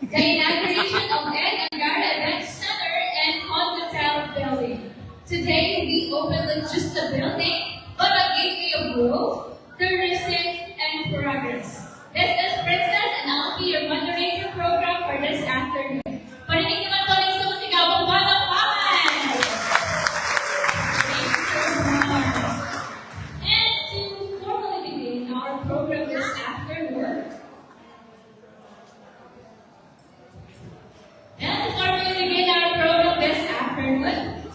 the inauguration of Ed Angara Event Center and Hotel Building. Today, we open not just a building, but a gateway of growth, tourism, and progress. This is Princess, and I'll be your moderator program for this afternoon. Parinig naman po rin sa musigaw, palakpakan! Thank you so much. And to formally begin our program this afternoon,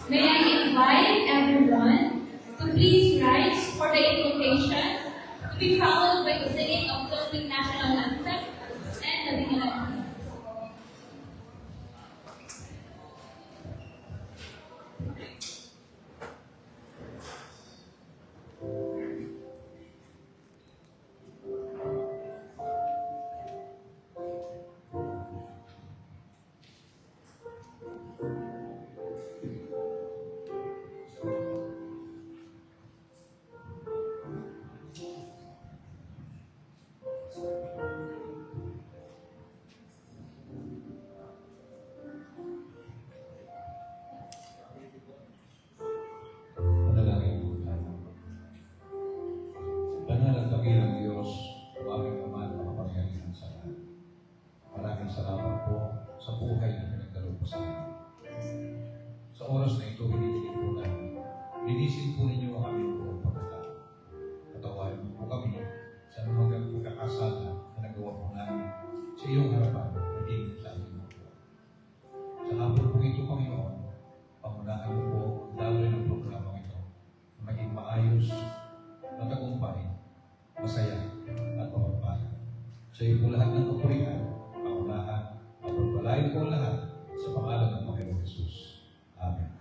may I invite everyone to please rise for the invocation, to be followed by the singing of the Philippine National Anthem and the National Anthem. Linisin po ninyo ang aming buong pagkatao. Katawan po kami sa mga pagkakasala na nagawa po namin sa iyong harapan, maging sa aming mga buwan. Sa hapon po ito, Panginoon, pangunahan mo po lalo ng programa ito na maging maayos, matagumpay, masaya, at mapagpala. Sa iyo po lahat ng kapurihan, pangunahan, pagpapalain po lahat sa pangalan ng Panginoon Jesus. Amen.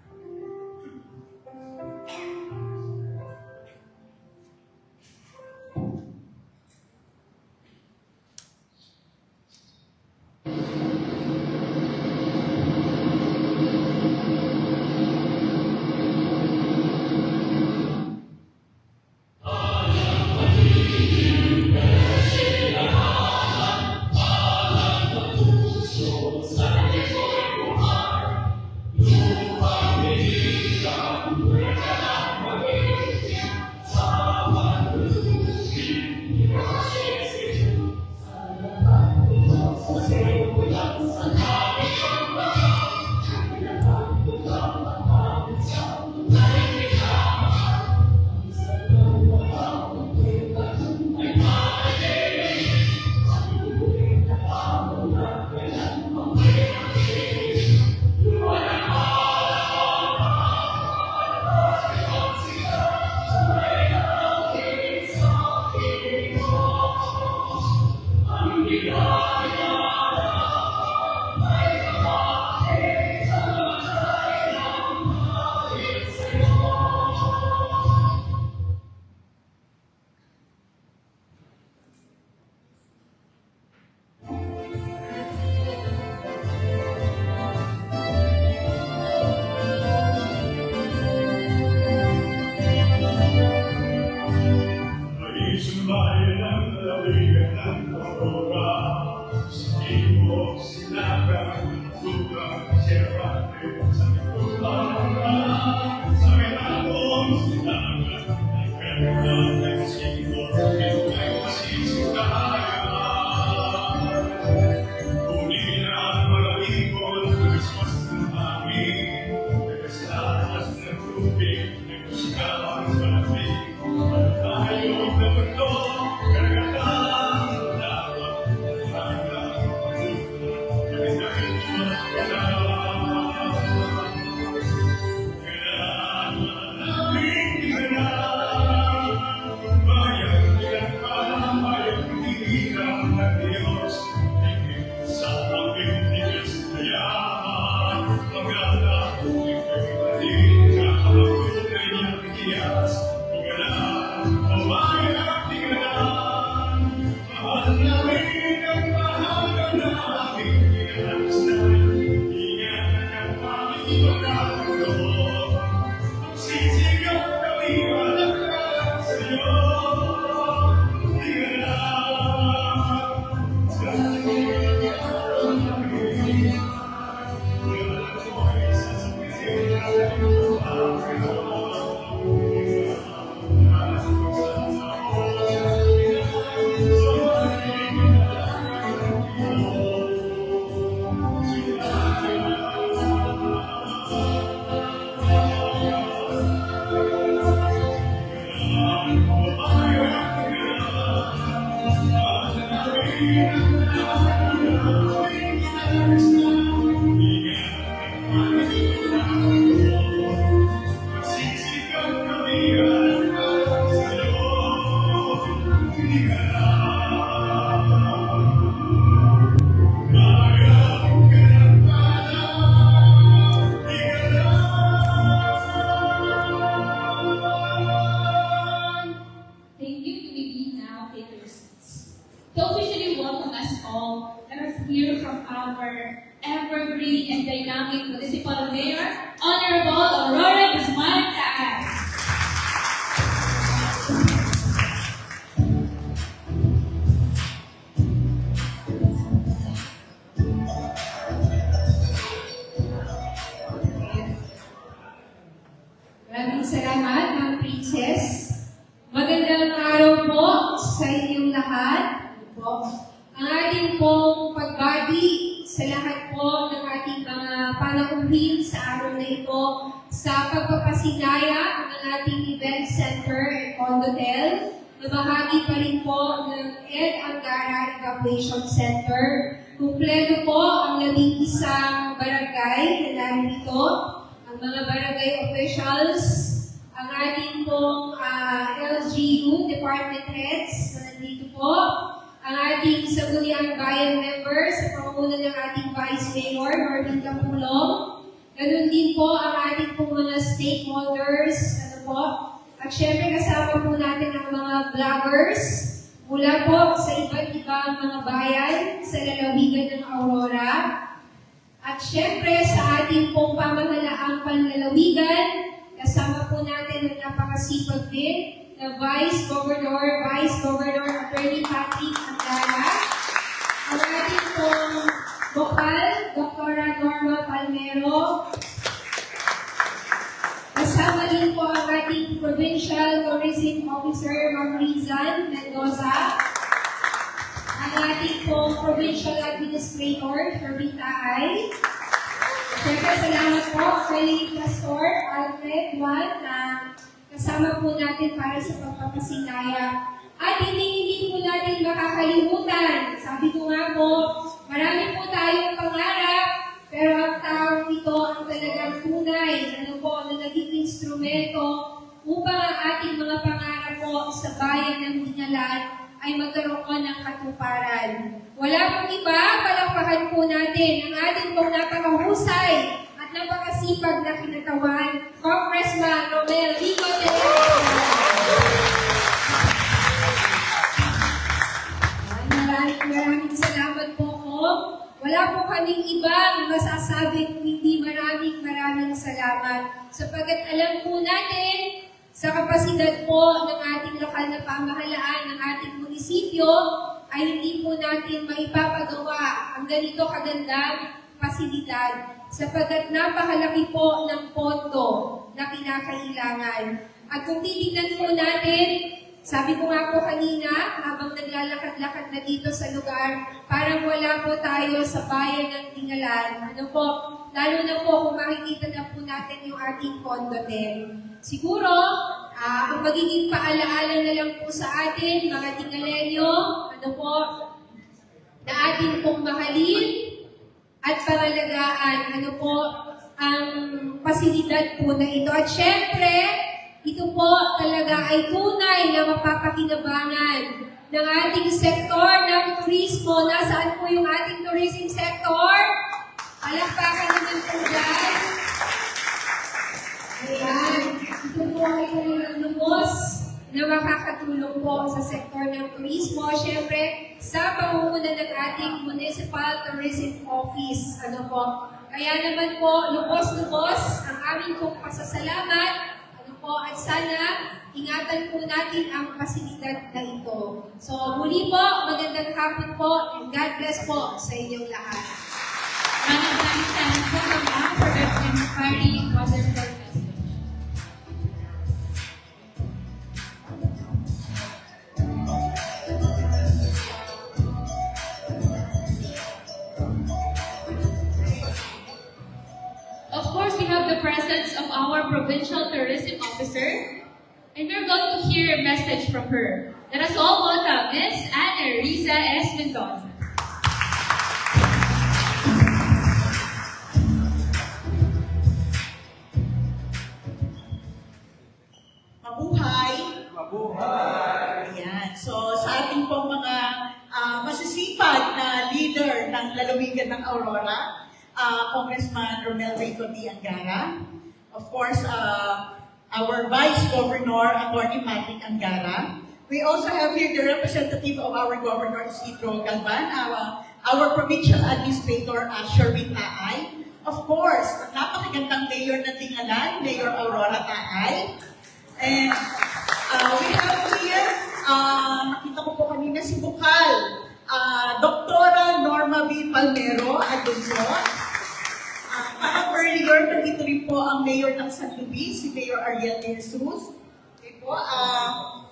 hear from our evergreen and dynamic Municipal Mayor, Honorable Aurora Guzman Taas. Maraming salamat, Ma'am Princess. Magandang araw po sa inyong lahat. Ang ating pong pagbati sa lahat po ng ating mga panauhin sa araw na ito sa pagpapasinaya ng ating event center at condotel na bahagi pa rin po ng Ed Angara Evacuation Center. Kumpleto po ang 11 barangay na narito, ang mga barangay officials, ang ating pong LGU, department heads na nandito po, ang ating Sangguniang Bayan members sa pamumuno ng ating Vice Mayor, Marvin Capulong. Ganun din po ang ating pong mga stakeholders, at syempre kasama po natin ang mga vloggers mula po sa iba't ibang mga bayan sa lalawigan ng Aurora. At syempre sa ating pong pamahalaang panlalawigan, kasama po natin ang napakasipag din na Vice Governor Attorney Patrick Angara, ang ating pong Bokal, Dr. Norma Palmero, kasama din po ang ating Provincial Tourism Officer, Ma'am Rizan Mendoza, ang ating pong Provincial Administrator, Sherwin Taay. Siyempre, salamat po kay Pastor Alfred Juan na kasama po natin para sa pagpapasinaya. At hindi po natin makakalimutan. Sabi ko nga po, marami po tayong pangarap, pero ang taong ito ang talagang tunay, na naging instrumento upang ang ating mga pangarap po sa bayan ng Dinalan ay magkaroon ng katuparan. Wala pong iba, palakpakan po natin ang ating pong napakahusay at napakasipag na kinatawan, Congressman Romel Vico de Maraming salamat po ko. Wala po kaming ibang masasabi kung hindi maraming salamat. Sapagkat alam po natin sa kapasidad po ng ating lokal na pamahalaan, ng ating munisipyo, ay hindi po natin maipapagawa ang ganito kagandang pasilidad. Sapagkat napakalaki po ng pondo na kinakailangan. At kung titignan po natin, sabi ko nga po kanina, habang naglalakad-lakad na dito sa lugar, parang wala po tayo sa bayan ng Dingalan. Lalo na po kung makikita na po natin yung ating condotel. Siguro, ang magiging paalaala na lang po sa atin, mga Dingalenyo, na ating pong mahalin at pangalagaan, ang pasilidad po na ito. At syempre, ito po talaga ay tunay na mapapakinabangan ng ating sektor ng turismo. Nasaan po yung ating tourism sector? Palakpakan naman po dyan. Ayan. Ito po ay talagang lubos na makakatulong po sa sektor ng turismo. Siyempre, sa pamumuno ng ating Municipal Tourism Office. Kaya naman po, lubos-lubos ang aming pong pasasalamat. At sana, ingatan po natin ang pasilidad na ito. So, muli po, magandang hapon po, and God bless po sa inyong lahat. Maraming salamat po, Ma'am, for that inspiring and positive message. Of course, we have the presence of our Provincial Tourism Officer, and we're going to hear a message from her. Let us all welcome Miss Ana Riza S. Mendoza. Mabuhay! Ayan. So, sa ating pong mga masisipag na leader ng lalawigan ng Aurora, Congressman Romel Vico de Angara, of course, our Vice Governor, Attorney Patrick Angara. We also have here the representative of our Governor, Isidro Galvan, our Provincial Administrator, Sherwin Taay. Of course, ang napakagandang mayor ng Dingalan, Mayor Aurora Taay. And we have here, nakita ko po kanina si Bukal, Doktora Norma B. Palmero, Adunso. Parang earlier, nandito rin po ang Mayor ng San Luis, si Mayor Ariel De Jesus. Okay po,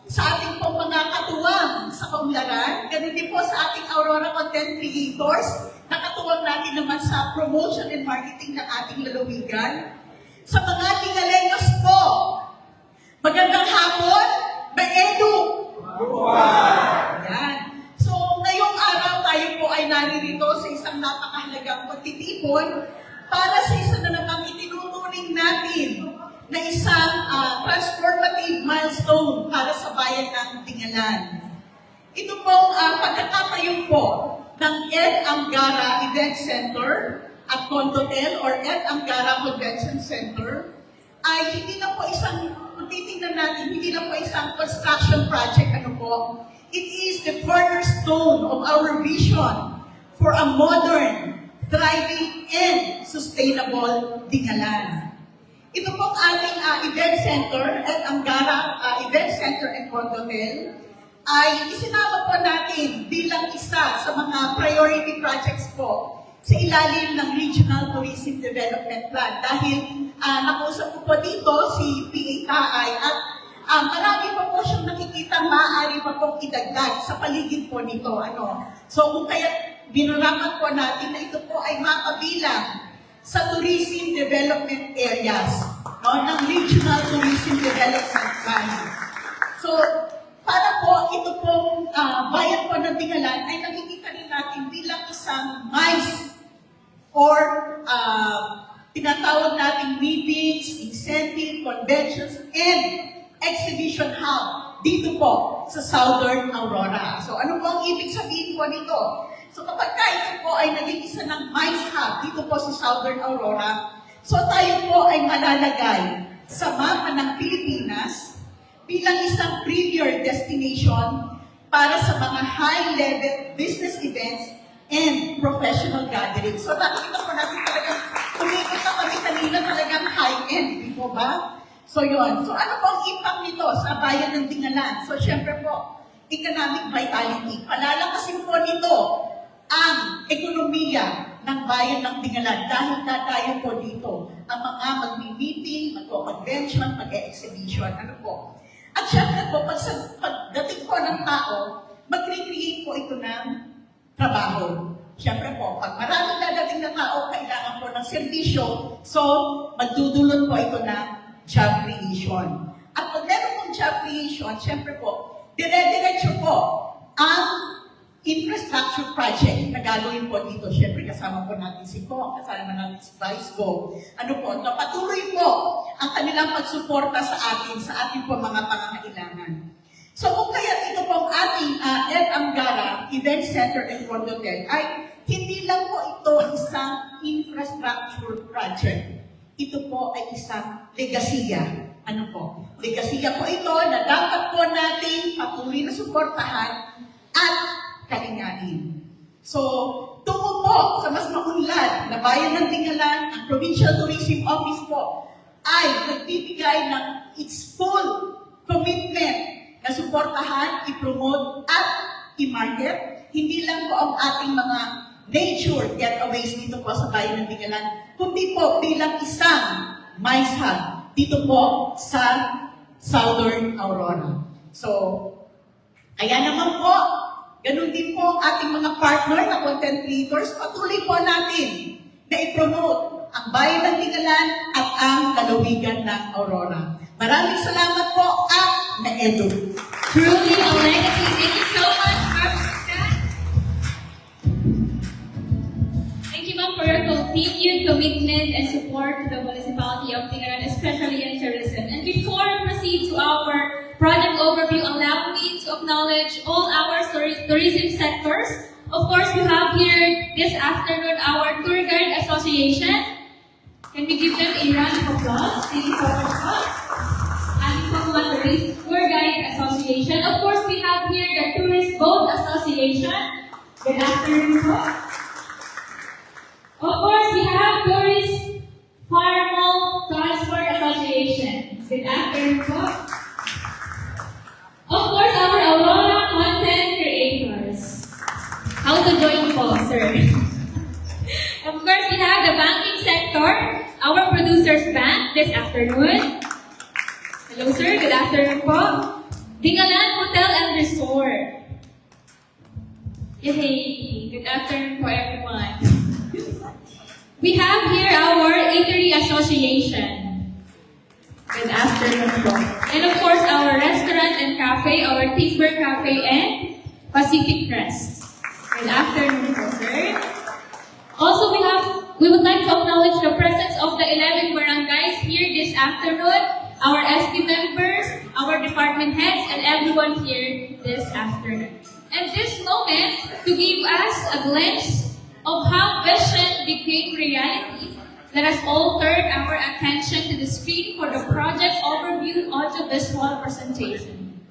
sa ating pong mga katuwang sa Kaunlaran, ganun din po sa ating Aurora Content Creators, nakatuwang natin naman sa promotion and marketing ng ating lalawigan. Sa mga Tingaleños po, magandang hapon, Maedu! Yan. So, ngayong araw tayo po ay naririto sa isang napakahalagang pagtitipon para sa isa na namang itinuturing natin na isang transformative milestone para sa bayan ng Dingalan. Ito pong pagkakatayo po ng Ed Angara Event Center at Condotel or Ed Angara Convention Center ay hindi lang po isang, kung titingnan natin, hindi lang po isang construction project, ano po. It is the cornerstone of our vision for a modern, thriving, and sustainable Dingalan. Ito pong ating event center at Angara Event Center and Condotel ay isinama po natin bilang isa sa mga priority projects po sa ilalim ng Regional Tourism Development Plan dahil nakusap ko po dito si PA Taay at marami pa po siyang nakikita maaari pa pong idagdag sa paligid po nito. So kung kaya binurakan po natin na ito po ay makabilang sa tourism development areas ng Regional Tourism Development Plan. So, para po ito pong bayan po ng Dingalan ay nakikita rin natin bilang isang MICE or tinatawag nating meetings, incentive, conventions, and exhibition hub dito po sa Southern Aurora. So, ano po ang ibig sabihin po nito? So kapag ito po ay naging isa ng MICE hub dito po sa Southern Aurora, so tayo po ay malalagay sa mapa ng Pilipinas bilang isang premier destination para sa mga high-level business events and professional gatherings. So nakikita po natin talagang kumikot na kami kanina talagang high-end, di po ba? So yun. So ano po ang impact nito sa bayan ng Dingalan? So syempre po, economic vitality. Palalakasin po nito ang ekonomiya ng bayan ng Dingalan dahil tayo po dito ang mga magmi-meeting, magko-convention, mag-exhibition, ano po. At syempre po, pagdating po ng tao, mag-recreate po ito ng trabaho. Syempre po, pag maraming dadating na tao, kailangan po ng serbisyo, so magdudulot po ito ng job creation. At pag meron pong job creation, syempre po, dire-diretso po ang infrastructure project na gagawin po dito. Siyempre, kasama po natin si Ko, kasama natin si Vice Go. Ano po, napatuloy po ang kanilang pagsuporta sa ating po mga pangangailangan. So, kung kaya ito pong ating Ed Angara Event Center and Condotel ay hindi lang po ito isang infrastructure project. Ito po ay isang legasiya. Ano po? Legasiya po ito na dapat po natin patuloy na suportahan at kalinganin. So, tungo po sa mas maunlad na bayan ng Dingalan, ang Provincial Tourism Office po ay nagbibigay ng its full commitment na suportahan, i-promote at i-market. Hindi lang po ang ating mga nature getaways dito po sa bayan ng Dingalan, kundi po bilang isang MICE hub dito po sa Southern Aurora. So, kaya naman po, ganun din po ang ating mga partner na content creators, patuloy po natin na i-promote ang bayan ng Dingalan at ang lalawigan ng Aurora. Maraming salamat po at Maedu. Truly a legacy. Thank you so much, Ma'am Kat. Thank you, Ma'am, for your continued commitment and support to the municipality of Dingalan, especially in tourism. And before we proceed to our project overview, allow me to acknowledge all our tourism sectors. Of course, we have here this afternoon our Tour Guide Association. Can we give them a round of applause? Thank you so much, Ma'am. And Tour Guide Association. Of course, we have here the Tourist Boat Association. Good afternoon, po. Good afternoon po. Of course, our Aurora content creators. How to join po, sir? Of course, we have the banking sector, our producers bank this afternoon. Hello, sir. Good afternoon po. Dingalan Hotel and Resort. Yay! Good afternoon po, everyone. We have here our Eatery Association. Good afternoon po. And of course, our restaurant and cafe, our Timber Cafe and Pacific Crest. Good afternoon po, sir. Also, we would like to acknowledge the presence of the 11 barangays here this afternoon, our SP members, our department heads, and everyone here this afternoon. And this moment, to give us a glimpse of how vision became reality, let us all turn our attention to the screen for the project overview audiovisual presentation.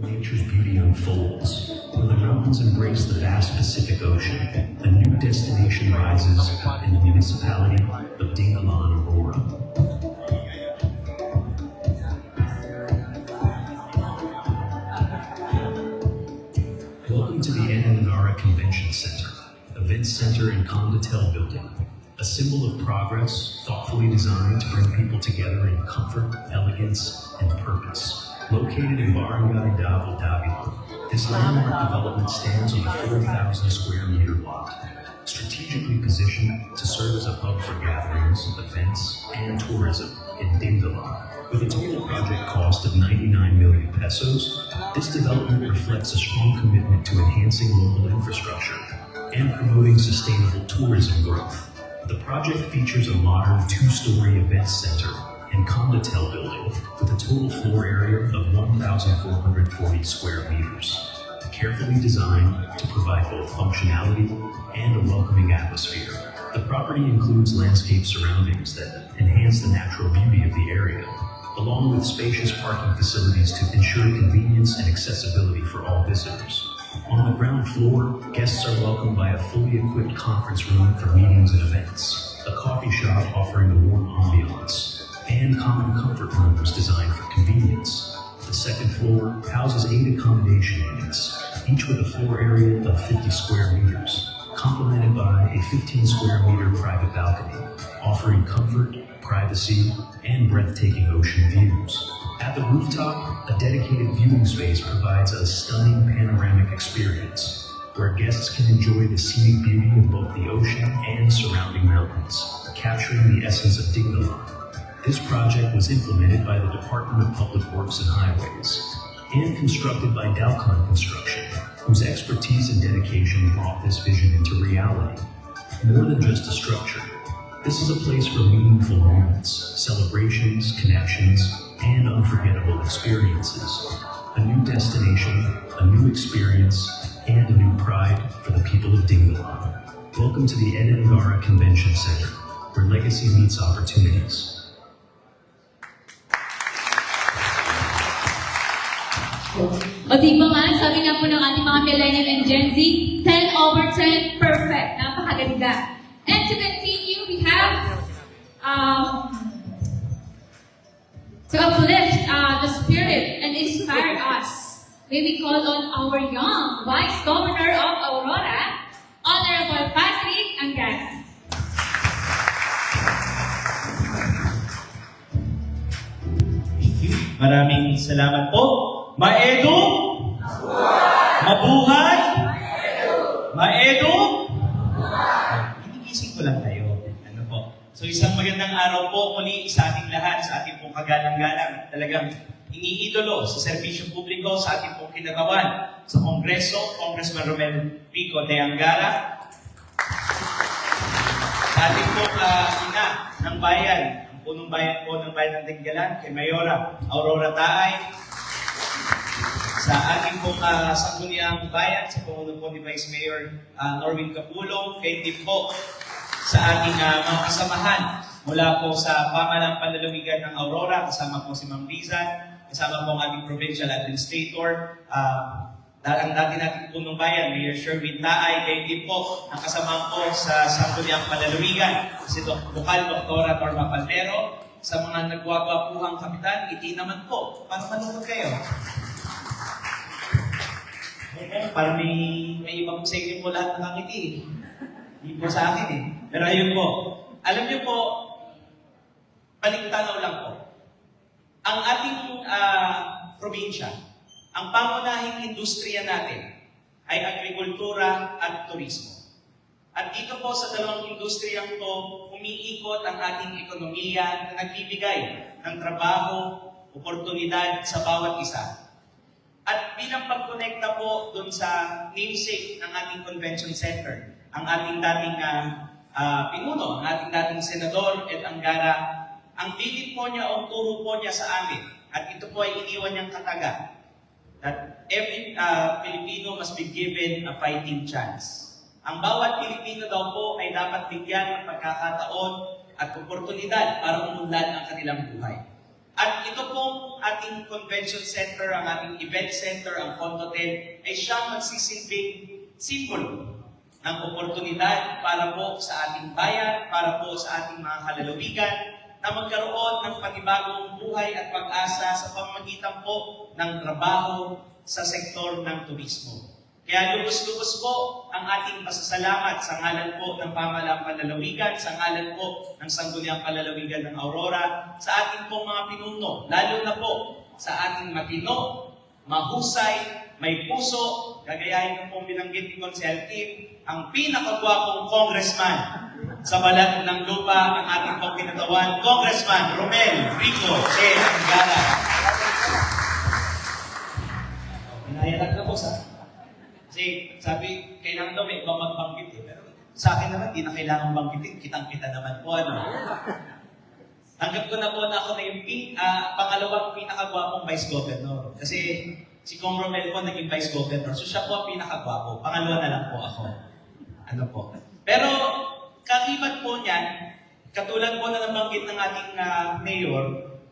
Nature's beauty unfolds. Where the mountains embrace the vast Pacific Ocean, a new destination rises in the municipality of Dingalan, Aurora. Welcome to the Anangara Convention Center, Event Center and Condotel Building. A symbol of progress, thoughtfully designed to bring people together in comfort, elegance, and purpose. Located in Barangay Davao Davila, this landmark development stands on a 4,000 square meter lot, strategically positioned to serve as a hub for gatherings, events, and tourism in Dingalan. With a total project cost of 99 million pesos, this development reflects a strong commitment to enhancing local infrastructure and promoting sustainable tourism growth. The project features a modern two-story event center and Condotel building with a total floor area of 1,440 square meters, carefully designed to provide both functionality and a welcoming atmosphere. The property includes landscape surroundings that enhance the natural beauty of the area, along with spacious parking facilities to ensure convenience and accessibility for all visitors. On the ground floor, guests are welcomed by a fully equipped conference room for meetings and events, a coffee shop offering a warm ambiance, and common comfort rooms designed for convenience. The second floor houses 8 accommodation units, each with a floor area of 50 square meters, complemented by a 15 square meter private balcony, offering comfort, privacy, and breathtaking ocean views. At the rooftop, a dedicated viewing space provides a stunning panoramic experience, where guests can enjoy the scenic beauty of both the ocean and surrounding mountains, capturing the essence of Dingalan. This project was implemented by the Department of Public Works and Highways and constructed by Dalcon Construction, whose expertise and dedication brought this vision into reality. More than just a structure, this is a place for meaningful moments, celebrations, connections, and unforgettable experiences. A new destination, a new experience, and a new pride for the people of Dingalan. Welcome to the Anangara Convention Center, where legacy meets opportunities. O di ba nga, sabi nga po ng ating mga millennial and Gen Z, 10 over 10, perfect. Napakaganda. And to continue, we have to uplift the spirit and inspire us. May we call on our young Vice Governor of Aurora, Honorable Patrick Angara. Maraming salamat po. Maedu? Mabuhay? Maedu? Inigising ko lang kayo. Ano po? So isang magandang araw po muli sa ating lahat, sa ating pong kagalang-galang. Talagang iniidolo sa serbisyo publiko, sa ating pong kinagawan sa Kongreso, Congressman Romel Pico de Angara. Sa ating pong ina ng bayan, ang punong bayan po ng bayan ng Dingalan, kay Mayora Aurora Taay. Sa ating pong sangguniang bayan, sa pumuno po ni Vice Mayor Norwin Capulong, kay Tim po sa ating mga kasamahan mula po sa pamalang panlalawigan ng Aurora, kasama po si Ma'am Rizan, kasama po ang ating provincial administrator, ang dati nating punong bayan, Mayor Sherwin Taay, kayo din po ang kasama ko sa Sangguniang Panlalawigan, si Bukal Dr. Norma Palmero, sa mga nagwagwapuhang kapitan, ngiti naman po, para malungkot kayo. Para may ibang sa inyo po lahat nakangiti. Hindi po sa akin eh. Pero ayun po, alam niyo po, balik-tanaw lang po. Ang ating probinsya, ang pangunahing industriya natin ay agrikultura at turismo. At dito po sa dalawang industriyang to, umiikot ang ating ekonomiya na nagbibigay ng trabaho, oportunidad sa bawat isa. At bilang pagkonekta po dun sa namesake ng ating convention center, ang ating dating pinuno, ang ating dating senador Ed Angara, ang bilin po niya o turo po niya sa amin, at ito po ay iniwan niyang kataga, that every Filipino must be given a fighting chance. Ang bawat Pilipino daw po ay dapat bigyan ng pagkakataon at oportunidad para umunlad ang kanilang buhay. At ito pong ating convention center, ang ating event center, ang Condotel, ay siyang magsisilbing simbolo ng oportunidad para po sa ating bayan, para po sa ating mga kalalawigan, na magkaroon ng panibagong buhay at pag-asa sa pamamagitan po ng trabaho sa sektor ng turismo. Kaya lubos-lubos po ang ating pasasalamat sa ngalan po ng Pamahalaang Panlalawigan, sa ngalan po ng Sangguniang Panlalawigan ng Aurora, sa ating pong mga pinuno, lalo na po sa ating matino, mahusay, may puso, gagayahin ko pong binanggit ni Consel Kim, ang pinakagwapong congressman sa balat ng lupa, ang ating pong kinatawan, Congressman Romel Rico E. Angara. Pinayalag na po sa. Kasi sabi, kailangan daw may ibang magbanggit eh. Pero sa akin naman, di na kailangan banggitin. Kitang-kita naman po, ano. Tanggap ko na po na ako na yung pangalawang pinakagwapong vice governor. Kasi si Kong Romel po naging vice governor. So siya po ang pinakagwapo. Pangalawa na lang po ako. Ano po. Pero kakibat po niyan, katulad po na nabanggit ng ating mayor,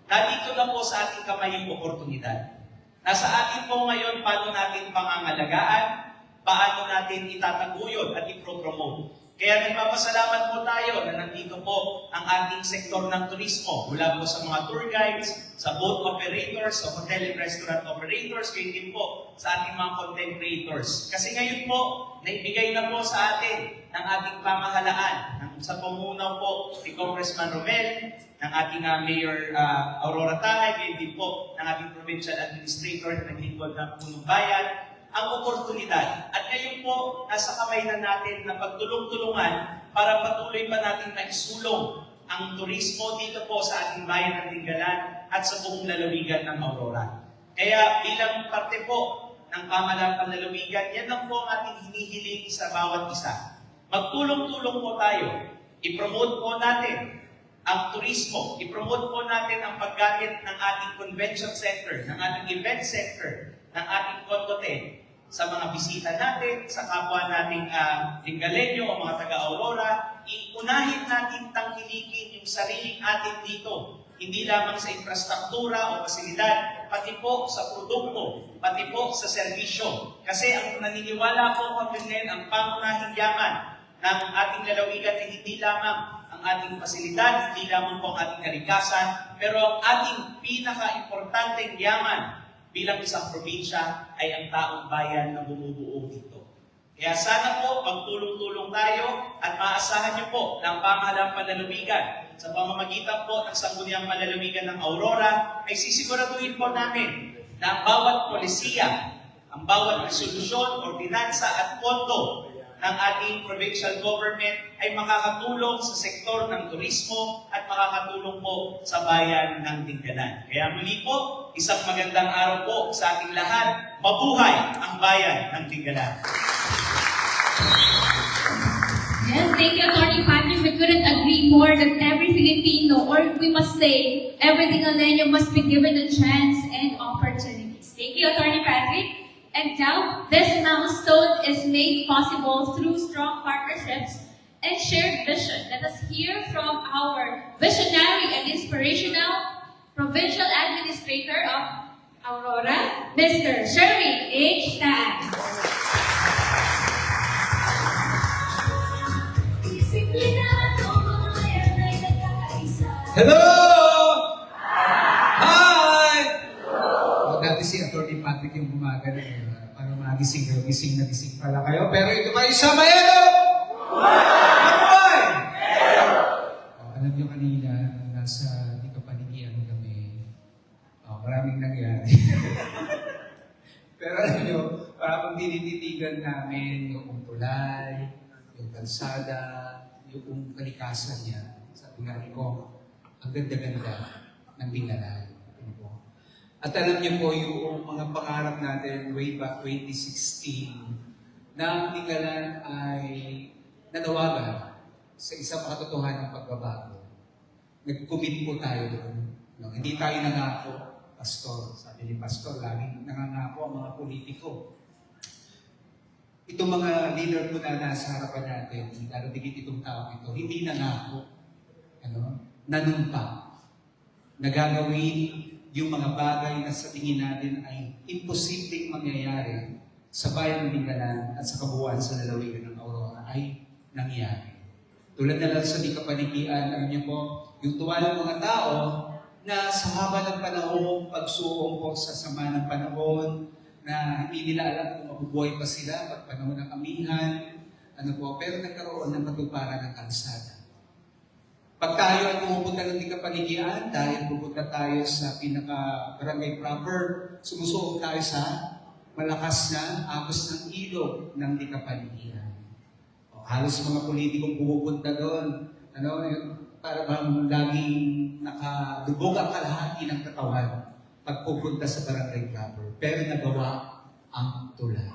nandito na po sa ating kamay yung oportunidad. Nasa atin po ngayon paano natin pangangalagaan, paano natin itataguyod at ipropromote. Kaya nagpapasalamat po tayo na nandito po ang ating sektor ng turismo, mula po sa mga tour guides, sa boat operators, sa hotel and restaurant operators, kayo din po sa ating mga content creators. Kasi ngayon po, naibigay na po sa atin ng ating pamahalaan, sa pamunaw po ni Congressman Romel, ng ating Mayor Aurora Taay, kayo din po ng ating provincial administrator na naglingkod ng punong bayan, ang oportunidad. At ngayon po, nasa kamay na natin na pagtulong-tulungan para patuloy pa natin maisulong ang turismo dito po sa ating bayan ng Tinggalan at sa buong lalawigan ng Aurora. Kaya bilang parte po ng Pamahalaang Panlalawigan, yan lang po ang ating hinihiling sa bawat isa. Magtulong-tulong po tayo. I-promote po natin ang turismo. I-promote po natin ang paggamit ng ating convention center, ng ating event center, ng ating Condotel sa mga bisita natin, sa kapwa nating Tinggalenyo o mga taga-Aurora. Iunahin natin tangkilikin yung sariling atin dito. Hindi lamang sa infrastruktura o pasilidad, pati po sa produkto, pati po sa serbisyo. Kasi ang naniniwala po kami ang pangunahing yaman ng ating lalawigan ay hindi lamang ang ating pasilidad, hindi lamang po ang ating kalikasan, pero ang ating pinaka-importanteng yaman bilang isang probinsya ay ang taong bayan na bumubuo dito. Kaya sana po magtulong-tulong tayo at maasahan niyo po ng Pamahalaang Panlalawigan sa pamamagitan po ng Sangguniang Panlalawigan ng Aurora ay sisiguraduhin po namin na ang bawat polisiya, ang bawat resolusyon, ordinansa at pondo ng ating provincial government ay makakatulong sa sektor ng turismo at makakatulong po sa bayan ng Tinggalan. Kaya muli po, isang magandang araw po sa ating lahat. Mabuhay ang bayan ng Tinggalan. Yes, thank you, Attorney Patrick. We couldn't agree more that every Filipino, or we must say, every Tinggalenyo must be given a chance and opportunities. Thank you, Attorney Patrick. And now, this milestone is made possible through strong partnerships and shared vision. Let us hear from our visionary and inspirational Provincial Administrator of Aurora, Mr. Sherwin H. Taan. Hello! Hi! Dati si Atty. Patrick yung bumagal. Parang magising kayo, gising na gising pala kayo. Pero ito kayo sa Mayelo! Mabuhay! Alam nyo kanina, nasa di ka panigian kami. Maraming nangyari. Pero alam nyo, parang tinititigan namin yung tulay, yung kalsada, yung kalikasan niya. Sabi nga ko, ang ganda-ganda ng Bingalan. At alam niyo po yung mga pangarap natin way back 2016 na ang Bingalan ay nanawagan sa isang makatotohanan ng pagbabago. Nag-commit po tayo doon. No? Hindi tayo nangako, Pastor. Sabi ni Pastor, laging nangangako ang mga politiko. Itong mga leader po na nasa harapan natin, lalo digit itong tao ito, hindi nangako. Nanumpa, nagagawin yung mga bagay na sa tingin natin ay imposibleng mangyayari sa bayan ng Bingalan at sa kabuuan sa lalawigan ng Aurora ay nangyari. Tulad na lang sa di kapanigian, alam niyo po, yung tuwa ng mga tao na sa haba ng panahon, pagsuong po sa sama ng panahon, na hindi nila alam kung mabubuhay pa sila pag panahon ng amihan, pero nagkaroon ng katuparan ng kalsada. Pag tayo ay pumupunta ng di kapanigian, dahil pupunta tayo sa pinaka-barangay proper, sumusuot tayo sa malakas na agos ng ilog ng di kapanigian. Halos mga politikong pumupunta doon, para bang laging nakadubog ang kalahati ng katawan pag pupunta sa barangay proper. Pero nagawa ang tulay.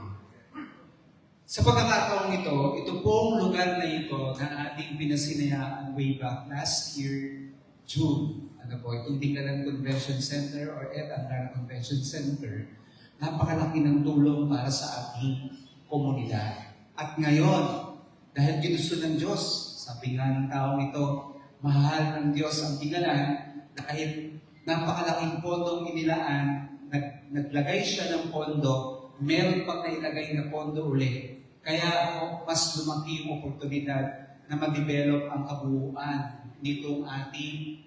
Sa pagkakataong ito pong lugar na ito na ating pinasinayaan way back last year, June. Itong Bingalan Convention Center or Ed Angara Convention Center, napakalaki ng tulong para sa ating komunidad. At ngayon, dahil ginusto ng Diyos, sabi nga ng taong ito, mahal ng Diyos ang Bingalan, na kahit napakalaking pondong inilaan, naglagay siya ng pondo, meron pang nailagay na pondo uli. Kaya mas lumaki yung oportunidad na ma-develop ang kabuuan nitong ating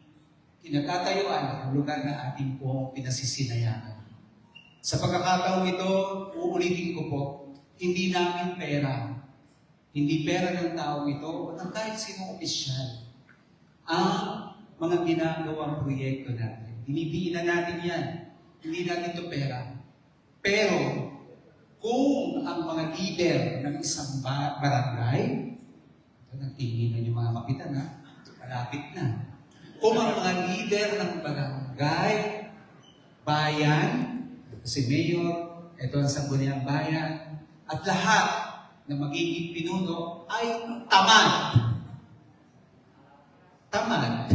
kinatatayuan, ang lugar na ating po pinasisinayaan. Sa pagkakataong ito, uulitin ko po, hindi namin pera. Hindi pera ng taong ito o ng kahit sinong opisyal ang mga ginagawang proyekto natin. Binibiin na natin yan. Hindi natin ito pera. Pero, kung ang mga leader ng isang barangay, nagtingin na yung mga kapitan, malapit na. Kung ang mga leader ng barangay, bayan, si Mayor, ito ang Sangguniang Bayan, at lahat na magiging pinuno ay tamad. Tamad.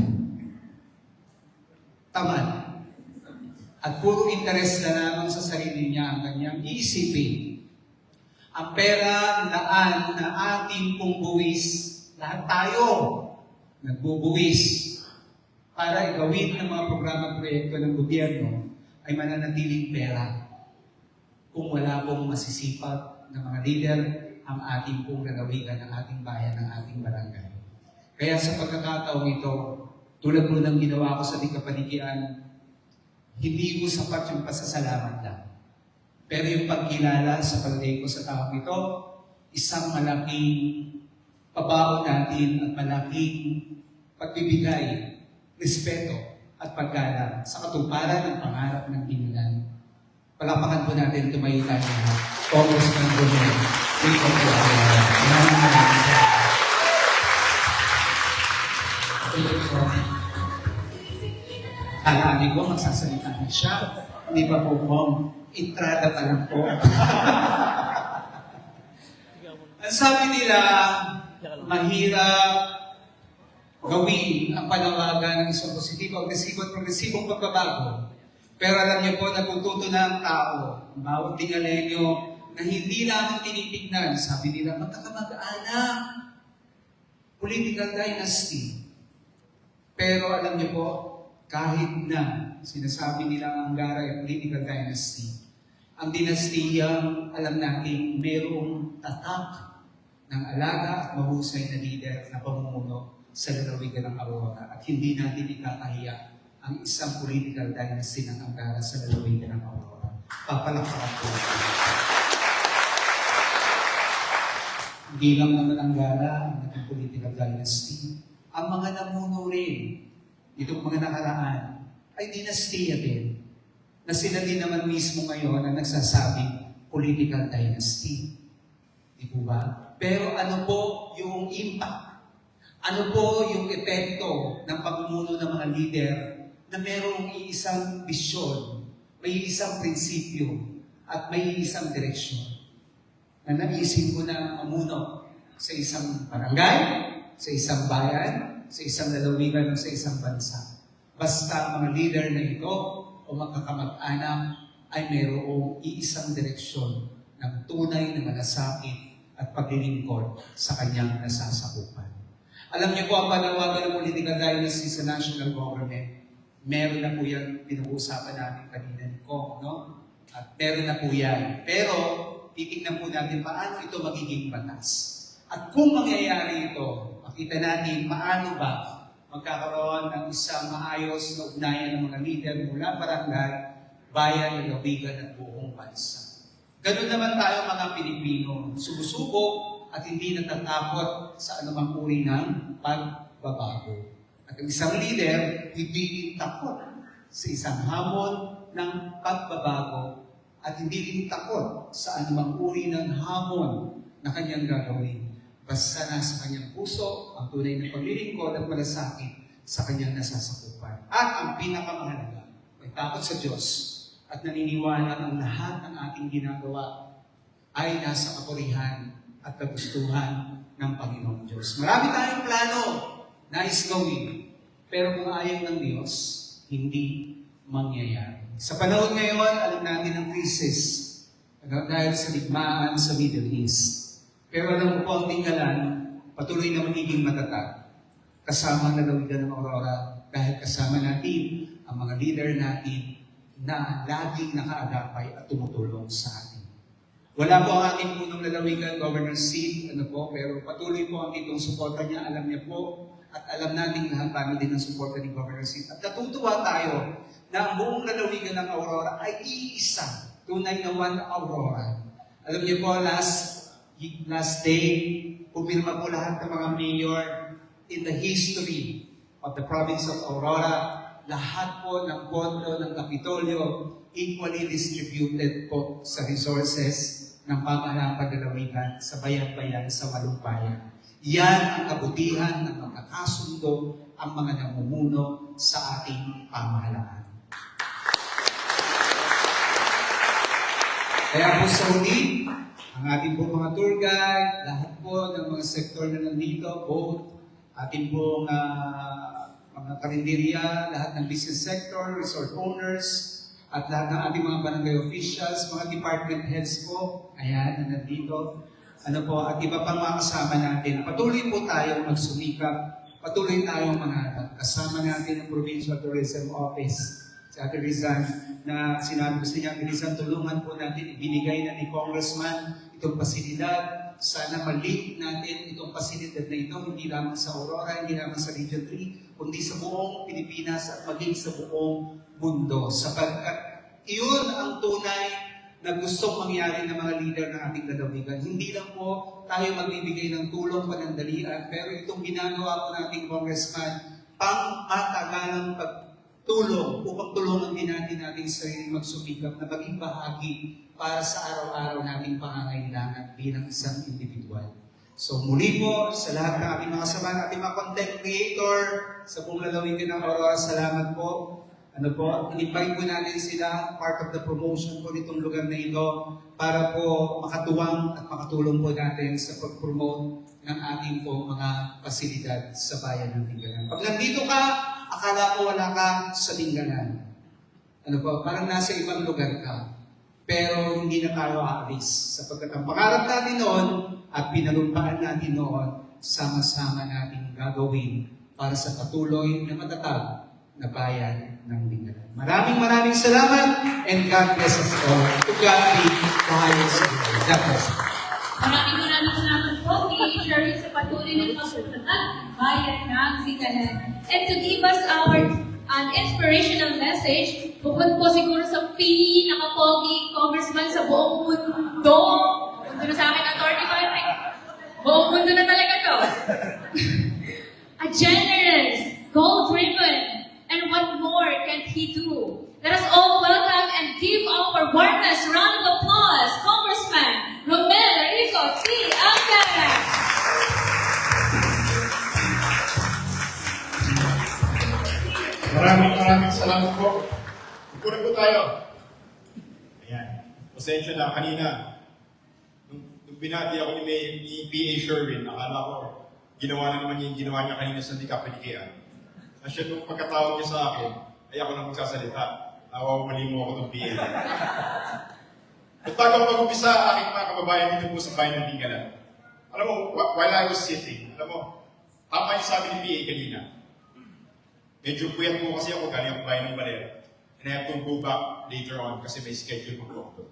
Tamad. At puro interes na lamang sa sarili niya ang kanyang isipin. Ang pera, daan na ating pong buwis, lahat tayo nagbubuwis para gawin ng mga programa at proyekto ng gobyerno ay mananatiling pera. Kung wala pong masisipag na mga leader ang ating pong lalawigan ng ating bayan, ng ating barangay. Kaya sa pagkakataong ito, tulad po ng ginawa ko sa di kapanigian, hindi ko sapat yung pasasalamat lang. Pero yung pagkilala sa palagay ko sa taong ito, isang malaking pabaon natin at malaking pagbibigay, respeto at paggalang sa katuparan ng pangarap ng Bingalan. Palapakan po natin, tumayo tayo lahat. Congressman Romel, welcome po ako. Alami ko, magsasalita na siya. Hindi pa po po, entrada pa lang po. Ang sabi nila, mahirap gawin ang panawagan ng isang positibo, progresibong pagbabago. Pero alam niyo po, natututo na ang tao, bawat Bingalenyo, na hindi lamang tinitignan, sabi nila, magkakamag-anak, political dynasty. Pero alam niyo po, kahit na sinasabi nilang Angara ay political dynasty, ang dinastiyang alam natin mayroong tatak ng alaga at mahusay na leader na pamumuno sa lalawigan ng Aurora at hindi natin ikakahiya ang isang political dynasty ng Angara sa lalawigan ng Aurora. Papalakpakan po. Hindi lang naman Angara ang naging political dynasty. Ang mga namuno rin, itong mga nakaraan, ay dinastiya din. Na sila din naman mismo ngayon ang nagsasabing political dynasty. Di po ba? Pero ano po yung impact? Ano po yung epekto ng pamumuno ng mga leader na merong iisang bisyon, may isang prinsipyo, at may isang direksyon? Na naisip ko na mamuno sa isang barangay, sa isang bayan, sa isang lalawigan, o sa isang bansa. Basta mga leader na ito o magkakamag-anak ay mayroong iisang direksyon ng tunay na malasakit at paglilingkod sa kanyang nasasakupan. Alam niyo po ang panawagan ng political dynasty sa national government. Meron na po yan, pinag-uusapan natin kanina ni Kong, no? At meron na po yan. Pero, titignan po natin paano ito magiging batas. At kung mangyayari ito, makita natin paano ba magkakaroon ng isang maayos na ugnayan ng mga leader mula barangay, bayan, lalawigan at buong bansa. Ganun naman tayo mga Pilipino, sumusubok at hindi natatakot sa anumang uri ng pagbabago. At ang isang leader, hindi din takot sa isang hamon ng pagbabago at hindi din takot sa anumang uri ng hamon na kanyang gagawin. Basta nasa kanyang puso ang tunay na paglilingkod at malasakit sa kanyang nasasakupan. At ang pinakamahalaga, may takot sa Diyos at naniniwala ang lahat ng ating ginagawa ay nasa kapurihan at kagustuhan ng Panginoong Diyos. Marami tayong plano, nais gawin, pero kung ayaw ng Diyos, hindi mangyayari. Sa panahon ngayon, alam natin ang krisis dahil sa digmaan sa Middle East. Pero alam mo po ang tinggalan, patuloy na magiging matatag. Kasama ang lalawigan ng Aurora dahil kasama natin ang mga leader natin na laging nakaagapay at tumutulong sa atin. Wala po ang ating punong lalawigan, Governor Sid, pero patuloy po ang itong suporta niya, alam niya po, at alam natin lahat paano din ang suporta ni Governor Sid. At natutuwa tayo na ang buong lalawigan ng Aurora ay iisa, tunay na one Aurora. Alam niyo po, last day, pumirma po lahat ng mga mayor in the history of the province of Aurora. Lahat po ng pondo ng Kapitolyo equally distributed po sa resources ng pamahalaan pagdalawigan sa bayan-bayan sa walong bayan. Yan ang kabutihan ng magkakasundo ang mga namumuno sa ating pamahalaan. Kaya po sa huli, ang ating po mga tour guide, lahat po ng mga sektor na nandito, both ating po mga karinderya, lahat ng business sector, resort owners, at lahat ng ating mga barangay officials, mga department heads po, ayan, na nandito, at iba pang mga kasama natin. Patuloy po tayong magsumikap, patuloy tayong mangarap. Kasama natin ang Provincial Tourism Office, si Ate Rizan, na sinabi ko sa niya, Rizan, tulungan po natin, ibinigay na ni Congressman itong pasilidad. Sana maliit natin itong pasilidad na ito, hindi lamang sa Aurora, hindi lamang sa Region 3, kundi sa buong Pilipinas at maging sa buong mundo. Sapagkat iyon ang tunay na gustong mangyari ng mga leader ng ating lalawigan. Hindi lang po tayo magbibigay ng tulong panandalian, pero itong ginagawa po nating Congressman, pang-matagalang pagtulong upang tulungan din natin ating sarili magsumikap na maging bahagi para sa araw-araw nating pangangailangan bilang isang individual. So muli po, sa lahat ng ating mga kasama, ating mga content creator, sa buong lalawigan ng Aurora, salamat po. Invite po natin sila, part of the promotion po nitong lugar na ito, para po makatuwang at makatulong po natin sa pag-promote ng ating po mga pasilidad sa bayan ng Dingalan. Pag nandito ka, akala ko wala ka sa Dingalan. Parang nasa ibang lugar ka. Pero hindi na tayo aalis. Sapagkat ang pangarap natin noon at pinalumpaan natin noon, sama-sama natin gagawin para sa patuloy na matatag na bayan ng Dingalan. Maraming salamat and God bless us all. To God be the highest glory. God bless you. Maraming salamat po, PA Sherry, sa patuloy ng pagsusunod bayan ng Dingalan. And to give us our inspirational message, bukod po siguro sa pinaka-pogi congressman sa buong mundo, mundo na sa akin, Atty. Patrick. Buong mundo na talaga to. A generous, goal-driven, and what more can he do? Let us all welcome and give our warmest round of applause, Congressman Romel Rico T. Angara. Maraming salamat po. Pupuna po tayo. Ayan. Pasensya na kanina. Nung binati ako ni PA Sherwin, akala ko ginawa na naman yung ginawa niya kanina sa Dikapanikian. Na siya nung pagkatawag niya sa akin, ay ako nang magsasalita. Nawawali mo ako ng PA. At bago ako mag-umpisa, aking mga kababayan dito po sa bayan ng Dingalan. Alam mo, while I was sitting, alam mo, tama yung sabi ni PA kanina. Medyo puyat po kasi ako galing ang bayan ng Balera. And I have to go back later on kasi may schedule po ako.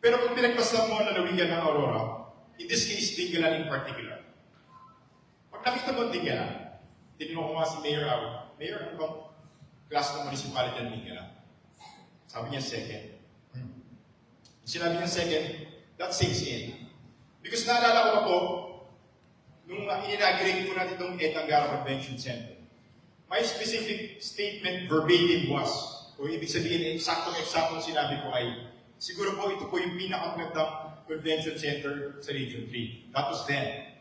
Pero kung pinagpasan mo ang lalawigan ng Aurora, in this case, Dingalan in particular. Pag nakita mo ang Dingalan, tinanong ko nga si Mayor Awi, Mayor, ano bang class ng municipality ng Dingalan? Sabi niya second. Sinabi niya second, that sinks in. Because naalala ko pa po, nung in-inaugurate po natin itong Etangara Convention Center, my specific statement verbatim was, o ibig sabihin, eksaktong sinabi ko ay, siguro po ito po yung pinakamagandang convention center sa Region 3. That was then.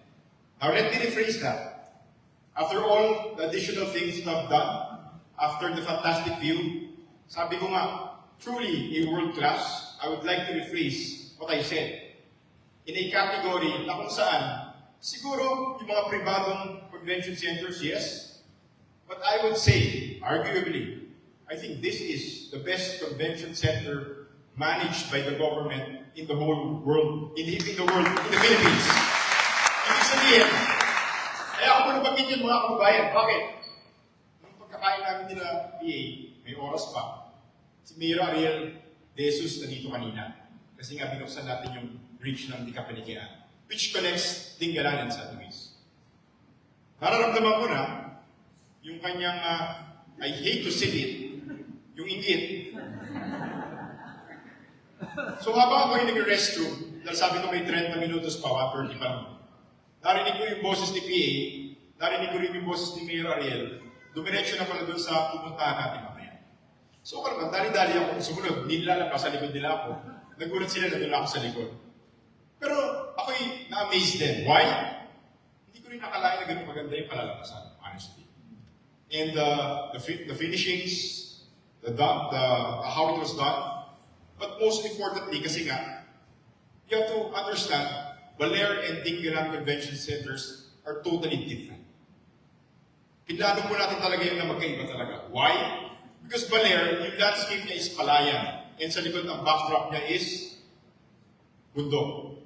Now let me rephrase that. After all the additional things we have done, after the fantastic view, sabi ko nga, truly a world class, I would like to rephrase what I said. In a category na kung saan, siguro yung mga pribadong convention centers, yes, but I would say, arguably, I think this is the best convention center managed by the government in the whole world, in the Philippines. Ibig sabihin, kaya ako nabanggit yung mga kababayan. Bakit? Nung pagkakain namin nila PA, may oras pa. Si Mayor Ariel De Jesus na dito kanina. Kasi nga binuksan natin yung bridge ng Dikapanikian, which connects Dingalan and San Luis. Nararamdaman ko na yung kanyang, I hate to say it, yung inggit. So habang ako yung nag-restroom, dahil sabi ko may 30 minutos pa, 1:30 pa naman, narinig ko yung boses ni PA, narinig ko rin yung boses ni Mayor Ariel, dumiretso na pala doon sa pupuntahan natin mamaya. So ako naman, dali-dali ako sumunod, nilalabas sa likod nila ako, nagulat sila na doon ako sa likod. Pero ako'y na-amazed din. Why? Hindi ko rin nakalain na ganun maganda yung palalabasan, honestly. And the finishings, how it was done, but most importantly, kasi nga, you have to understand, Baler and Dingalan Convention Centers are totally different. Pinlano po natin talaga yun na magkaiba talaga. Why? Because Baler, yung landscape niya is palayan, and sa likod ang backdrop niya is bundok.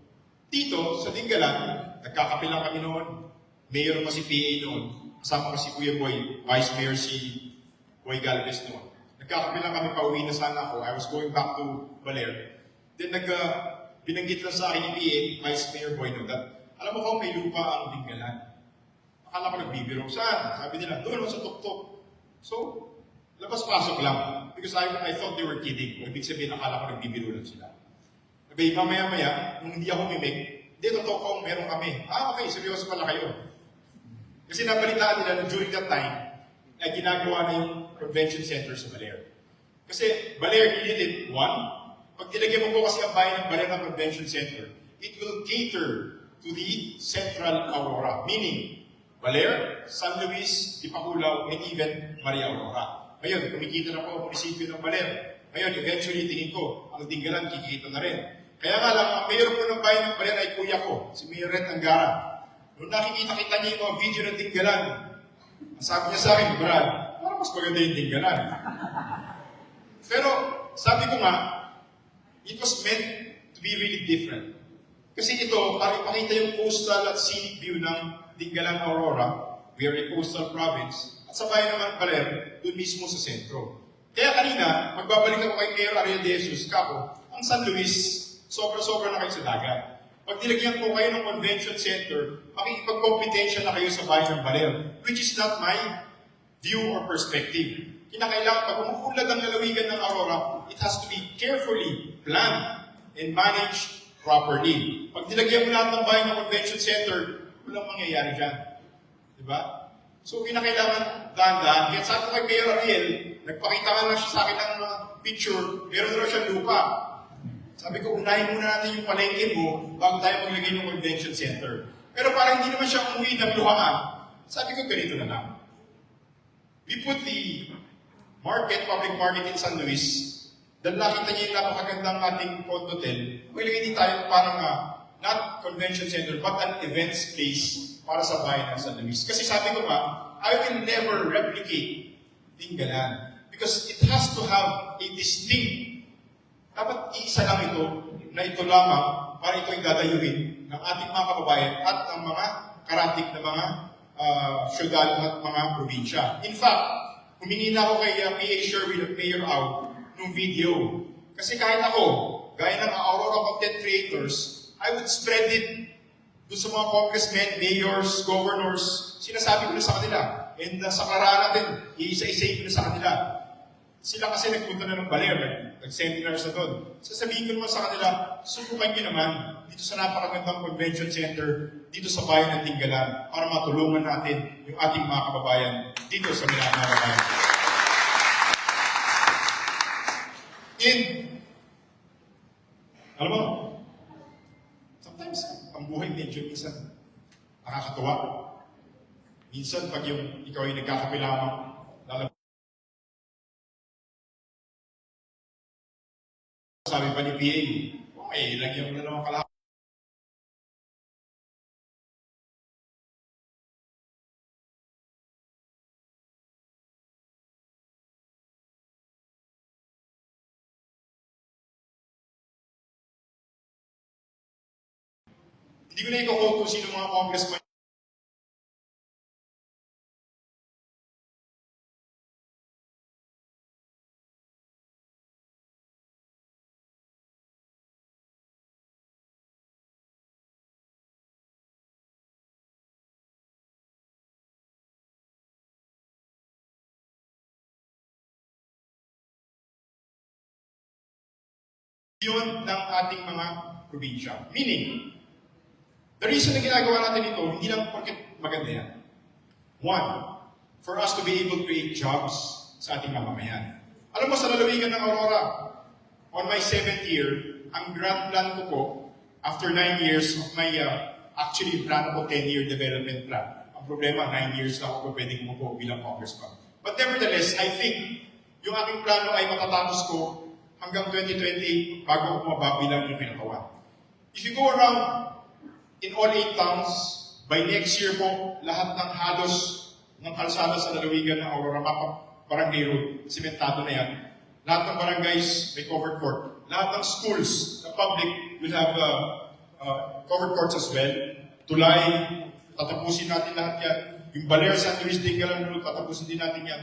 Dito, sa Dingalan, nagkakapilang kami noon, mayor mo si PA noon, kasama ko si Kuya Boy, Vice Mayor si Boy Galvez noon. Nagkakabilang kami, pauwi na sana ako. I was going back to Baler. Then binanggit lang sa akin ni PA, Vice Mayor Boy noon, that, alam mo kung may lupa ang Dingalan. Akala ko nagbibiro. Saan? Sabi nila, doon sa tuktok. So, labas-pasok lang. Because I thought they were kidding. O ibig sabihin, akala ko nagbibiro lang sila. Okay, mamaya-maya, nung hindi ako mimik, hindi, totoo kong meron kami. Okay, seryoso pala kayo. Kasi nabalitaan nila na during that time, ay ginagawa na yung convention center sa Baler. Kasi Baler, nililip, one, pag nilagyan mo po kasi ang bayan ng Baler ng convention center, it will cater to the Central Aurora. Meaning, Baler, San Luis, Dipakulaw, and even Maria Aurora. Ngayon, kumikita na po ang munisipyo ng Baler. Ngayon, eventually, tingin ko, ang Dingalan, kikita na rin. Kaya nga lang, ang mayor po ng bayan ng Baler ay kuya ko, si Mayor Red Angara. Nung nakikita-kita niya yung mga video ng Dingalan, sabi niya sa akin, Brad, parang mas maganda yung Dingalan. Pero, sabi ko nga, it was meant to be really different. Kasi ito, para ipakita yung coastal at scenic view ng Dingalan Aurora, we are a coastal province, at sa bayan ng Baler, doon mismo sa sentro. Kaya kanina, magbabalik ako kay Mayor Ariel De Jesus, Kapo, ang San Luis, sobra-sobra na kayo sa dagat. Pag nilagyan ko kayo ng convention center, makikipag-competition na kayo sa bayan ng Baler, which is not my view or perspective. Kinakailangan, pag umuulad ang lalawigan ng Aurora, it has to be carefully planned and managed properly. Pag nilagyan mo lahat ng bayan ng convention center, walang mangyayari dyan. Diba? So, kinakailangan dahan-dahan. Kaya sabi ko kay Mayor Ariel, nagpakita ka lang siya sa akin ng picture, meron daw siyang lupa. Sabi ko, unahin muna natin yung palengke mo bago tayo maglagay ng convention center. Pero para hindi naman siya umuwi ng luhaan, sabi ko, ganito na lang. We put the market, public market in San Luis, dahil nakita niya yung napakagandang ating hotel, maglagay din tayo parang not convention center, but an events place para sa bayan ng San Luis. Kasi sabi ko nga, I will never replicate Tinggalan. Because it has to have a distinct, dapat iisa lang ito, na ito lamang para ito ay dadayuhin ng ating mga kababayan at ng mga karatig na mga syudad at mga probinsya. In fact, humingi na ako kay PA Sherwin at Mayor Au nung video. Kasi kahit ako, gaya ng Aurora content creators, I would spread it doon sa mga congressmen, mayors, governors, sinasabi ko na sa kanila. And sa karaan natin, iisa-isay ko na sa kanila. Sila kasi nagpunta na ng Baler, nag-seminars na doon. Sasabihin ko naman sa kanila, subukan nyo naman dito sa napakagandang convention center, dito sa bayan ng Tinggalan, para matulungan natin yung ating mga kababayan dito sa Mindanao Bayan. And, alam mo, sometimes, ang buhay medyo minsan nakakatuwa. Minsan, pag yung ikaw ay nagkakape lamang, lalabas. Sabi pa ni PA, okay, lagyan mo na naman kalahati. Hindi ko na i-quote kung sino mga congressman. Yun ng ating mga probinsya. Meaning, the reason na ginagawa natin ito, hindi lang porket maganda yan. One, for us to be able to create jobs sa ating mamamayan. Alam mo, sa lalawigan ng Aurora, on my 7th year, ang grand plan ko po, after 9 years of my, actually plan ko 10-year development plan. Ang problema, 9 years na ako pwedeng mo po bilang congressman. But nevertheless, I think, yung aking plano ay matatapos ko hanggang 2028 bago ako mababilang yung pinagawa. If you go around in all 8 towns, by next year po, lahat ng halos ng kalsada sa lalawigan ng Aurora Barangay Road, simentado na yan. Lahat ng barangays may covered court. Lahat ng schools na public will have covered courts as well. Tulay, tatapusin natin lahat yan. Yung Baler, San Luis, Tinggalan Road, tatapusin din natin yan.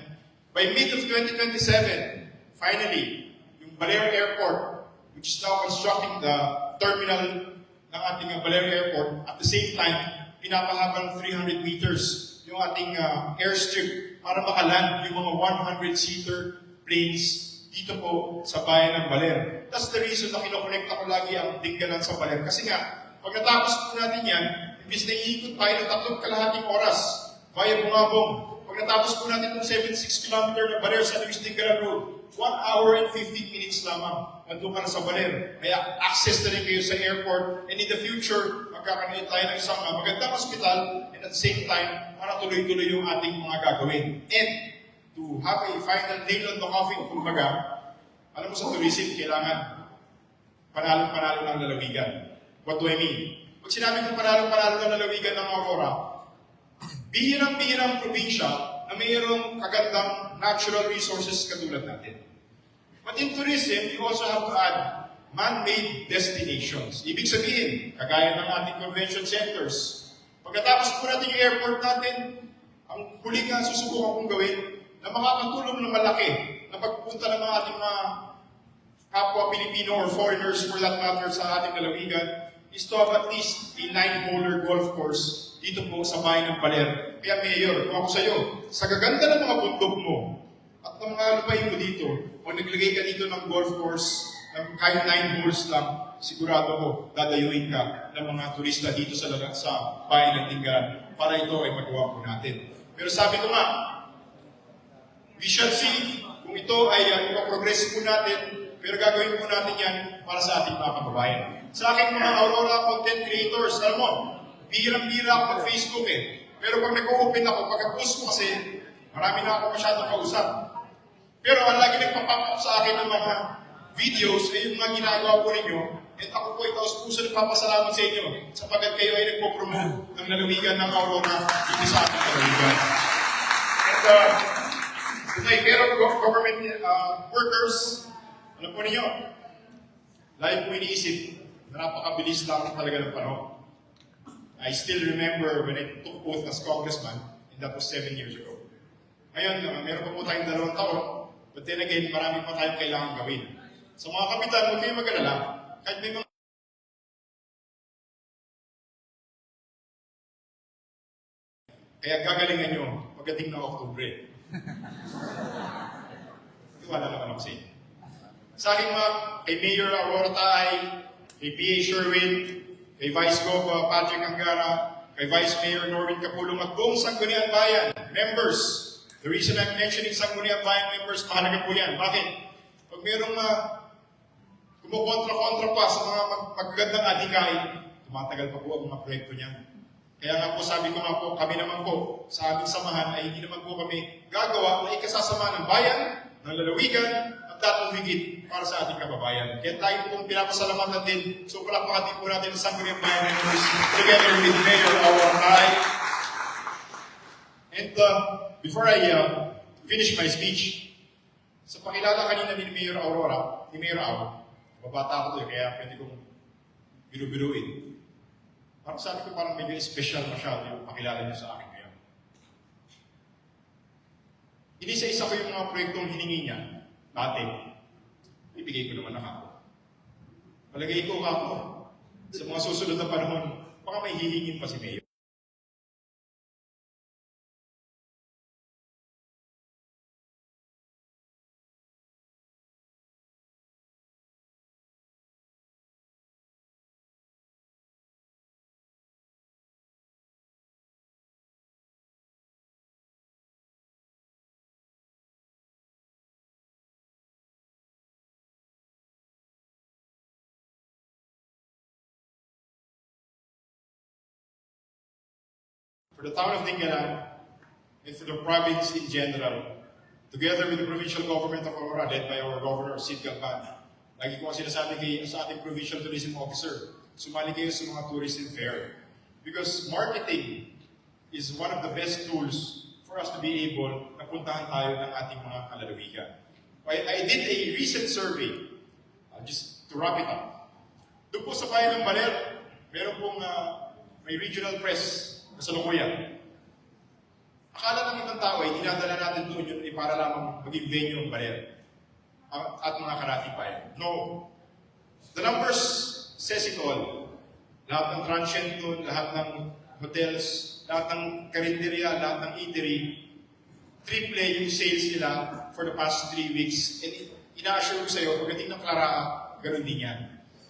By mid of 2027, finally, Baler Airport, which is now constructing the terminal ng ating Baler Airport. At the same time, pinapahaba ng 300 meters yung ating airstrip para makaland yung mga 100-seater planes dito po sa bayan ng Baler. That's the reason na kinokonekta ko lagi ang Tinggalan sa Baler. Kasi nga, pag natapos po natin yan, imbis na iikot tayo ng 3 oras via Bungabong, pag natapos po natin ng 76 km na Baler sa Luis Tinggalan Road, 1 hour and 15 minutes lamang nandun ka na sa Baler. Kaya access na rin kayo sa airport. And in the future, magkakaroon tayo ng isang magandang hospital and at the same time, para tuloy-tuloy yung ating mga gagawin. And to have a final nail on the coffin, kumbaga, alam mo sa tourism, kailangan panalo-panalo ng lalawigan. What do I mean? Pag sinabi kong panalo-panalo ng lalawigan ng Aurora, bihirang-bihirang probinsya na mayroong kagandang natural resources katulad natin. But in tourism, you also have to add man-made destinations. Ibig sabihin, kagaya ng ating convention centers. Pagkatapos po natin yung airport natin, ang huling susubukan kong gawin na makakatulong ng malaki na pagpunta ng mga ating mga kapwa Pilipino or foreigners for that matter sa ating lalawigan is to have at least a 9-holer golf course dito po sa bayan ng Baler. Kaya Mayor, kung ako sa iyo, sa gaganda ng mga bundok mo at ng mga lupain mo dito, o naglagay ka dito ng golf course ng kahit 9 holes lang, sigurado ko, dadayuin ka ng mga turista dito sa bayan ng Tinggalan para ito ay magawa po natin. Pero sabi ko nga, we shall see kung ito ay progress po natin, pero gagawin po natin yan para sa ating mga kababayan. Sa aking mga Aurora content creators, alam mo, birang-bira ako mag-Facebook eh. Pero pag nag-open ako, pagka-post ko kasi, marami na ako masyadong kausap. Pero ang lagi nagpapap up sa akin ng mga videos ay yung mga ginagawa po ninyo, at ako po ay taos-puso nagpapasalamat sa inyo sapagkat kayo ay nagpo-promote ng lalawigan ng Aurora dito sa ating lalawigan. And to take care of government workers, alam po ninyo, lagi po iniisip na napakabilis lang talaga ng panahon. I still remember when I took oath as congressman, and that was 7 years ago. Ngayon, meron pa po tayong 2 taon, but then again, marami pa tayong kailangan gawin. Sa mga kapitan, huwag kayong mag-alala, kahit may mga kaya gagalingan nyo pagdating ng Oktubre. Tiwala naman ako sa inyo. Sa aking mga kay Mayor Aurora Taay, kay P.A. Sherwin, kay Vice Gov. Patrick Angara, kay Vice Mayor Norwin Capulong at buong Sangguniang Bayan, members. The reason I'm mentioning Sangguniang Bayan members, mahalaga po yan. Bakit? Pag mayroong kumukontra-kontra pa sa mga magagandang adhikain, tumatagal pa po ang mga proyekto niyan. Kaya nga po, sabi ko nga po, kami naman po, sa aming samahan ay hindi naman po kami gagawa na ikasasama ng bayan, ng lalawigan, at datong higit para sa ating kababayan. Kaya tayo po pinapasalamatan din, so palakpakan po natin ang Sangguniang Bayan members together with Mayor Aurora Taay. And before I finish my speech, sa pakilala kanina ni Mayor Aurora, ni Mayor Aurora, babata ko to kaya pwede kong biru-biruin. Parang sabi ko parang medyo special masyado yung pakilala niya sa akin ngayon. Inisa-isa ko yung mga proyektong hiningi niya dati. Ibigay ko naman ako. Palagay ko ako, sa mga susunod na panahon, baka may hihingin pa si Mayor. For the town of Tinggalan, and for the province in general, together with the provincial government of Aurora, led by our Governor, Sid Galpan, lagi ko ang sinasabi sa ating provincial tourism officer, sumali kayo sa mga tourism fair. Because marketing is one of the best tools for us to be able na puntahan tayo ng ating mga kalalawigan. I did a recent survey, just to wrap it up. Doon po sa bayan ng Baler, meron pong may regional press sa Lukuyan. Akala ng ibang tao ay dinadala natin doon yun para lamang maging venue ng Baler at mga karatibayan. No. The numbers says it all. Lahat ng transient doon, lahat ng hotels, lahat ng karinderya, lahat ng eatery, triple yung sales nila for the past 3 weeks. And ina-assure ko sa iyo, pagdating ng Clara, ganoon din yan.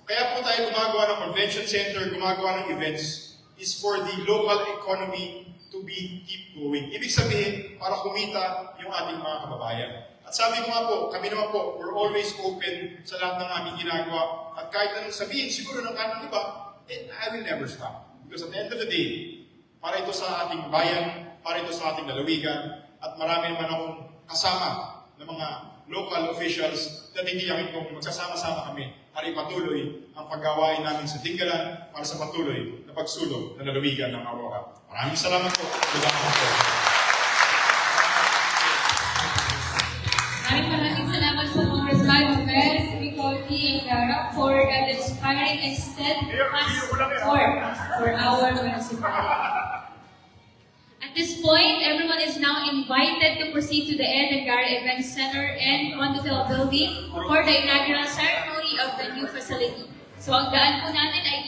Kaya po tayo gumagawa ng convention center, gumagawa ng events, is for the local economy to keep going. Ibig sabihin, para kumita yung ating mga kababayan. At sabi ko nga po, kami naman po, we're always open sa lahat ng aming ginagawa. At kahit anong sabihin, siguro ng kanang iba, I will never stop. Because at the end of the day, para ito sa ating bayan, para ito sa ating lalawigan, at marami naman akong kasama ng mga local officials na natiyakin kong magsasama-sama kami para ipatuloy ang paggawain namin sa Tinggalan para sa patuloy na pagsulong ng lalawigan ng Aurora. Maraming salamat po. Maraming salamat po, Congressman Lopez Ricolti Angara, for that inspiring and steadfast support for our municipality. At this point, point, everyone is now invited to proceed to the Ed and Gara Event Center and Condotel Building for the inaugural ceremony of the new facility. So ang daan po natin ay